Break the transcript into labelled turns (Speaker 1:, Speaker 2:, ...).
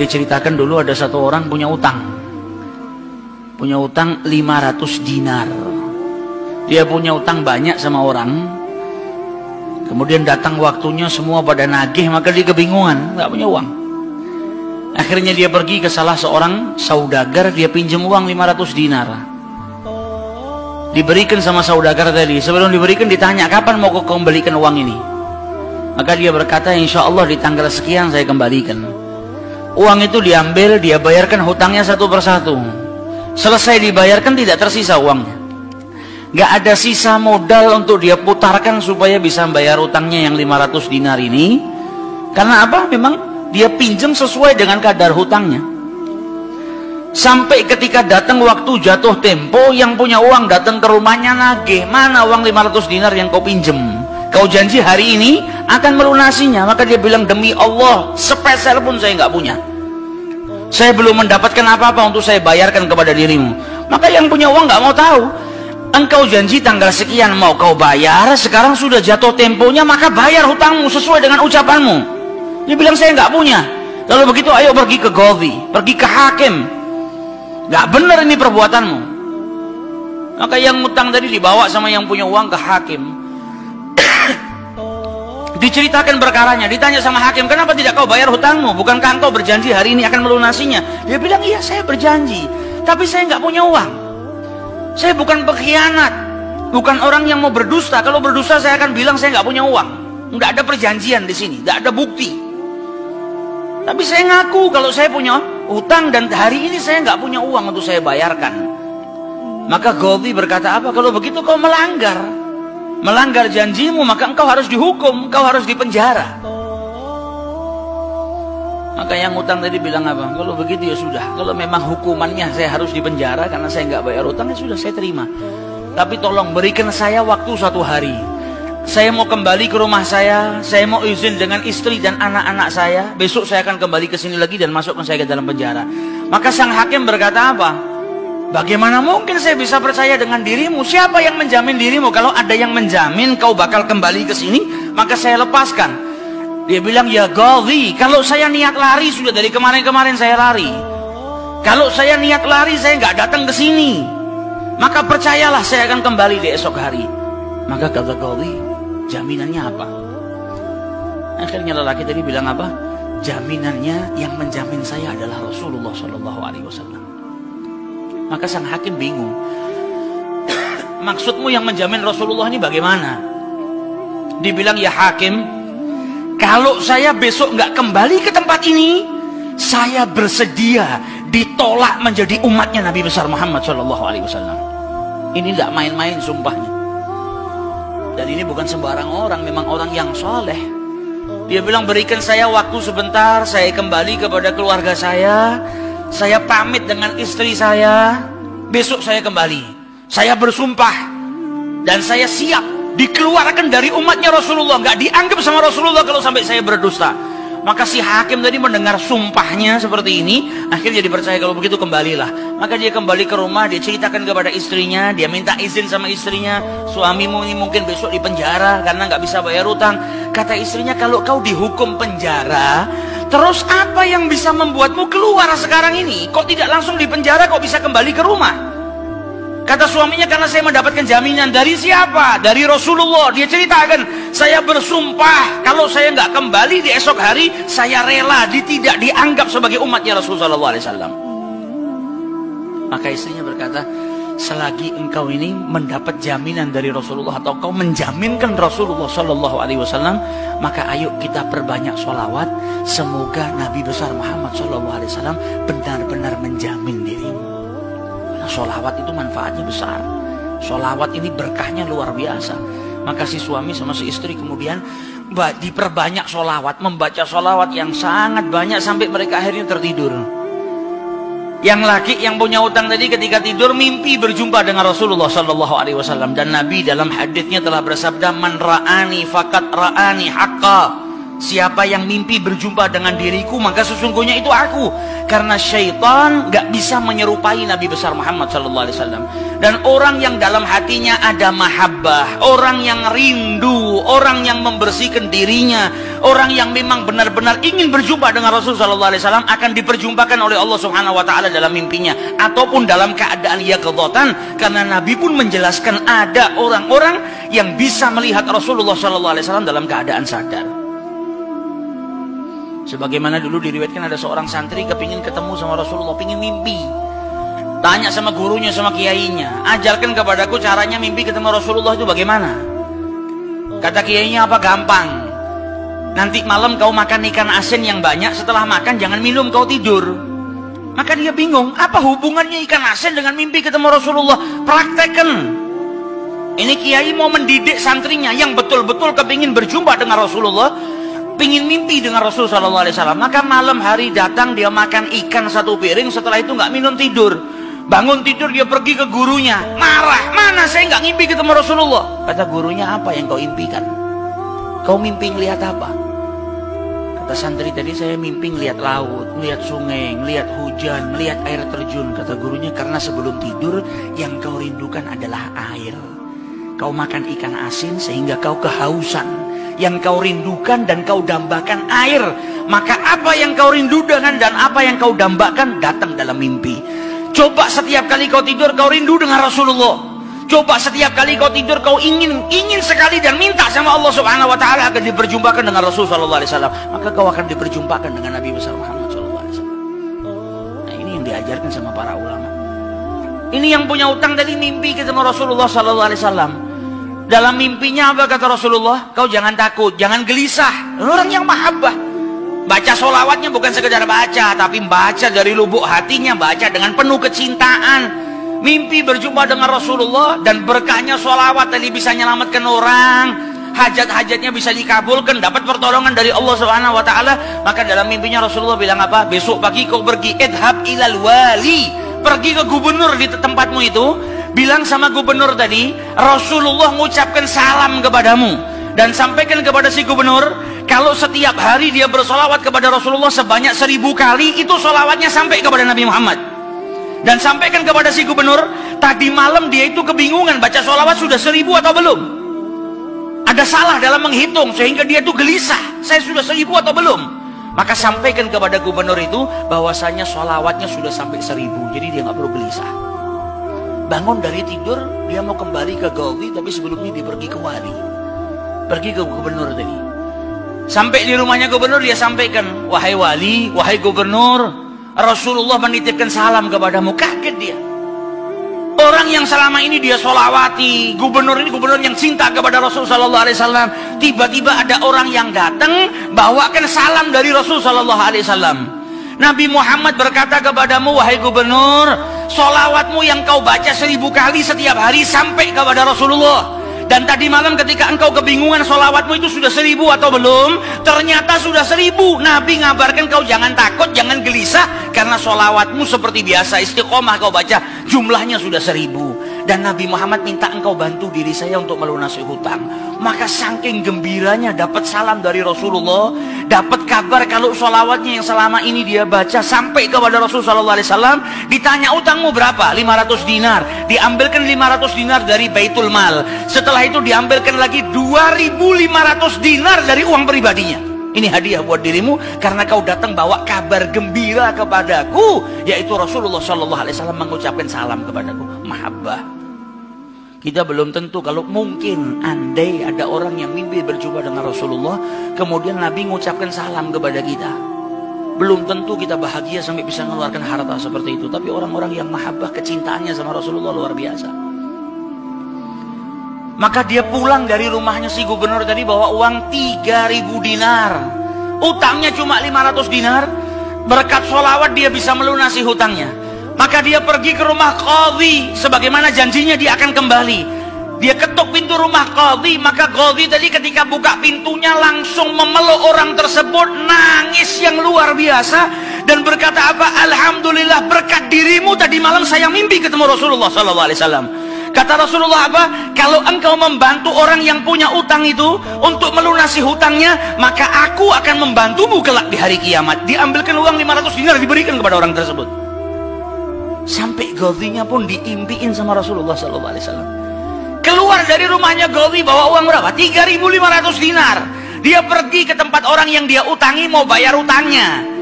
Speaker 1: Dia ceritakan dulu ada satu orang punya utang 500 dinar. Dia punya utang banyak sama orang. Kemudian datang waktunya semua pada nagih, maka dia kebingungan, nggak punya uang. Akhirnya dia pergi ke salah seorang saudagar, dia pinjam uang 500 dinar. Diberikan sama saudagar tadi. Sebelum diberikan ditanya, kapan mau kau kembalikan uang ini? Maka dia berkata, insya Allah di tanggal sekian saya kembalikan. Uang itu diambil, dia bayarkan hutangnya satu persatu. Selesai dibayarkan tidak tersisa uangnya. Nggak ada sisa modal untuk dia putarkan supaya bisa bayar utangnya yang 500 dinar ini. Karena apa? Memang dia pinjam sesuai dengan kadar hutangnya. Sampai ketika datang waktu jatuh tempo, yang punya uang datang ke rumahnya nagih, mana uang 500 dinar yang kau pinjam? Kau janji hari ini akan melunasinya. Maka dia bilang, demi Allah, sepeser pun saya nggak punya. Saya belum mendapatkan apa-apa untuk saya bayarkan kepada dirimu. Maka yang punya uang nggak mau tahu. Engkau janji tanggal sekian mau kau bayar, sekarang sudah jatuh temponya, maka bayar hutangmu sesuai dengan ucapanmu. Dia bilang, saya nggak punya. Lalu begitu, ayo pergi ke Qadhi, pergi ke hakim. Nggak benar ini perbuatanmu. Maka yang utang tadi dibawa sama yang punya uang ke hakim. Diceritakan perkaranya, ditanya sama hakim, kenapa tidak kau bayar hutangmu? Bukankah engkau berjanji hari ini akan melunasinya? Dia bilang, iya saya berjanji, tapi saya nggak punya uang. Saya bukan pengkhianat, bukan orang yang mau berdusta. Kalau berdusta saya akan bilang saya nggak punya uang. Nggak ada perjanjian di sini, nggak ada bukti. Tapi saya ngaku kalau saya punya utang dan hari ini saya nggak punya uang untuk saya bayarkan. Maka Qadhi berkata, apa? Kalau begitu kau melanggar janjimu, maka engkau harus dihukum, engkau harus dipenjara. Maka yang utang tadi bilang apa? Kalau begitu ya sudah. Kalau memang hukumannya saya harus dipenjara karena saya nggak bayar utang, ya sudah saya terima. Tapi tolong berikan saya waktu 1 hari. Saya mau kembali ke rumah saya mau izin dengan istri dan anak-anak saya. Besok saya akan kembali ke sini lagi dan masukkan saya ke dalam penjara. Maka sang hakim berkata apa? Bagaimana mungkin saya bisa percaya dengan dirimu? Siapa yang menjamin dirimu? Kalau ada yang menjamin kau bakal kembali ke sini, maka saya lepaskan. Dia bilang, ya Qadhi, kalau saya niat lari sudah dari kemarin-kemarin saya lari. Kalau saya niat lari saya nggak datang ke sini. Maka percayalah saya akan kembali di esok hari. Maka kata Qadhi, jaminannya apa? Akhirnya lelaki tadi bilang apa? Jaminannya yang menjamin saya adalah Rasulullah SAW. Maka sang hakim bingung. Maksudmu yang menjamin Rasulullah ini bagaimana? Dibilang, ya hakim, kalau saya besok nggak kembali ke tempat ini, saya bersedia ditolak menjadi umatnya Nabi besar Muhammad SAW. Ini tidak main-main sumpahnya. Dan ini bukan sembarang orang, memang orang yang soleh. Dia bilang, berikan saya waktu sebentar, saya kembali kepada keluarga saya pamit dengan istri saya, besok saya kembali. Saya bersumpah dan saya siap dikeluarkan dari umatnya Rasulullah, nggak dianggap sama Rasulullah kalau sampai saya berdusta. Maka si hakim tadi mendengar sumpahnya seperti ini, akhirnya dipercaya. Kalau begitu kembalilah. Maka dia kembali ke rumah, dia ceritakan kepada istrinya, dia minta izin sama istrinya, suamimu ini mungkin besok di penjara karena nggak bisa bayar utang. Kata istrinya, kalau kau dihukum penjara, terus apa yang bisa membuatmu keluar sekarang ini? Kok tidak langsung di penjara, kok bisa kembali ke rumah? Kata suaminya, karena saya mendapatkan jaminan. Dari siapa? Dari Rasulullah. Dia ceritakan, saya bersumpah kalau saya nggak kembali di esok hari, saya rela tidak dianggap sebagai umatnya Rasulullah SAW. Maka istrinya berkata, selagi engkau ini mendapat jaminan dari Rasulullah atau kau menjaminkan Rasulullah SAW, maka ayo kita perbanyak sholawat. Semoga Nabi besar Muhammad SAW benar-benar menjamin dirimu. Sholawat itu manfaatnya besar. Sholawat ini berkahnya luar biasa. Maka si suami sama si istri kemudian diperbanyak sholawat, membaca sholawat yang sangat banyak sampai mereka akhirnya tertidur. Yang laki yang punya utang tadi ketika tidur mimpi berjumpa dengan Rasulullah SAW. Dan Nabi dalam haditsnya telah bersabda, man ra'ani fakat ra'ani haqqa. Siapa yang mimpi berjumpa dengan diriku, maka sesungguhnya itu aku. Karena syaitan gak bisa menyerupai Nabi besar Muhammad SAW. Dan orang yang dalam hatinya ada mahabbah, orang yang rindu, orang yang membersihkan dirinya, Orang yang memang benar-benar ingin berjumpa dengan Rasul sallallahu alaihi wasallam akan diperjumpakan oleh Allah Subhanahu wa taala dalam mimpinya ataupun dalam keadaan yaqdzatan, karena Nabi pun menjelaskan ada orang-orang yang bisa melihat Rasulullah sallallahu alaihi wasallam dalam keadaan sadar. Sebagaimana dulu diriwayatkan ada seorang santri kepingin ketemu sama Rasulullah, pingin mimpi. Tanya sama gurunya, sama kiainya, ajarkan kepadaku caranya mimpi ketemu Rasulullah itu bagaimana. Kata kiainya, apa? Gampang. Nanti malam kau makan ikan asin yang banyak, setelah makan jangan minum, kau tidur. Maka dia bingung, apa hubungannya ikan asin dengan mimpi ketemu Rasulullah? Praktekkan. Ini kiai mau mendidik santrinya yang betul-betul kepingin berjumpa dengan Rasulullah, pingin mimpi dengan Rasul sallallahu alaihi wasallam. Maka malam hari datang dia makan ikan 1 piring, setelah itu nggak minum, tidur. Bangun tidur dia pergi ke gurunya, marah, mana saya nggak ngimpi ketemu Rasulullah. Kata gurunya, apa yang kau impikan? Kau mimpi ngelihat apa? Kata santri tadi, saya mimpi ngelihat laut, ngelihat sungai, ngelihat hujan, ngelihat air terjun. Kata gurunya, karena sebelum tidur yang kau rindukan adalah air. Kau makan ikan asin sehingga kau kehausan. Yang kau rindukan dan kau dambakan air. Maka apa yang kau rindukan dan apa yang kau dambakan datang dalam mimpi. Coba setiap kali kau tidur kau rindu dengan Rasulullah. Coba setiap kali kau tidur kau ingin sekali dan minta sama Allah Subhanahu wa taala agar diperjumpakan dengan Rasul sallallahu alaihi wasallam, maka kau akan diperjumpakan dengan Nabi besar Muhammad sallallahu alaihi wasallam. Nah, ini yang diajarkan sama para ulama. Ini yang punya utang tadi mimpi ketemu Rasulullah sallallahu alaihi wasallam. Dalam mimpinya apa kata Rasulullah? Kau jangan takut, jangan gelisah. Orang yang mahabbah. Baca sholawatnya bukan sekedar baca, tapi baca dari lubuk hatinya, baca dengan penuh kecintaan. Mimpi berjumpa dengan Rasulullah dan berkahnya sholawat tadi bisa menyelamatkan orang, hajat-hajatnya bisa dikabulkan, dapat pertolongan dari Allah Subhanahu wa taala. Maka dalam mimpinya Rasulullah bilang apa? Besok pagi kau pergi, idhab ilal wali, pergi ke gubernur di tempatmu itu, bilang sama gubernur tadi, Rasulullah mengucapkan salam kepadamu. Dan sampaikan kepada si gubernur, kalau setiap hari dia bersolawat kepada Rasulullah sebanyak 1000 kali, itu solawatnya sampai kepada Nabi Muhammad. Dan sampaikan kepada si gubernur, tadi malam dia itu kebingungan, baca solawat sudah 1000 atau belum. Ada salah dalam menghitung, sehingga dia itu gelisah, saya sudah 1000 atau belum. Maka sampaikan kepada gubernur itu, bahwasanya solawatnya sudah sampai 1000, jadi dia nggak perlu gelisah. Bangun dari tidur, dia mau kembali ke Gaudi, tapi sebelumnya dia pergi ke wali. Pergi ke gubernur tadi. Sampai di rumahnya gubernur, dia sampaikan, wahai wali, wahai gubernur, Rasulullah menitipkan salam kepadamu. Kaget dia. Orang yang selama ini dia solawati, gubernur ini gubernur yang cinta kepada Rasul sallallahu alaihi wasallam, tiba-tiba ada orang yang datang bawakan salam dari Rasul sallallahu alaihi wasallam. Nabi Muhammad berkata kepadamu, wahai gubernur, solawatmu yang kau baca 1000 kali setiap hari sampai kepada Rasulullah. Dan tadi malam ketika engkau kebingungan solawatmu itu sudah 1000 atau belum, ternyata sudah 1000. Nabi ngabarkan kau jangan takut, jangan gelisah, karena solawatmu seperti biasa, istiqomah kau baca, jumlahnya sudah 1000. Dan Nabi Muhammad minta engkau bantu diri saya untuk melunasi hutang. Maka saking gembiranya dapat salam dari Rasulullah, dapat kabar kalau solawatnya yang selama ini dia baca sampai kepada Rasul sallallahu alaihi wasallam. Ditanya utangmu berapa? 500 dinar. Diambilkan 500 dinar dari Baitul Mal. Setelah itu diambilkan lagi 2500 dinar dari uang pribadinya. Ini hadiah buat dirimu karena kau datang bawa kabar gembira kepadaku, yaitu Rasulullah sallallahu alaihi wasallam mengucapkan salam kepadaku. Mahabbah. Kita belum tentu, kalau mungkin andai ada orang yang mimpi berjumpa dengan Rasulullah, kemudian Nabi mengucapkan salam kepada kita, belum tentu kita bahagia sampai bisa mengeluarkan harta seperti itu. Tapi orang-orang yang mahabbah, kecintaannya sama Rasulullah luar biasa. Maka dia pulang dari rumahnya si gubernur tadi bawa uang 3000 dinar. Utangnya cuma 500 dinar. Berkat sholawat dia bisa melunasi hutangnya. Maka dia pergi ke rumah qadhi, sebagaimana janjinya dia akan kembali. Dia ketuk pintu rumah qadhi, maka qadhi tadi ketika buka pintunya langsung memeluk orang tersebut, nangis yang luar biasa dan berkata apa? Alhamdulillah, berkat dirimu tadi malam saya mimpi ketemu Rasulullah sallallahu alaihi wasallam. Kata Rasulullah apa? Kalau engkau membantu orang yang punya utang itu untuk melunasi hutangnya, maka aku akan membantumu kelak di hari kiamat. Diambilkan uang 500 dinar diberikan kepada orang tersebut. Sampai Ghazinya pun diimpiin sama Rasulullah sallallahu alaihi wasallam. Keluar dari rumahnya Ghazi bawa uang berapa? 3500 dinar. Dia pergi ke tempat orang yang dia utangi mau bayar utangnya.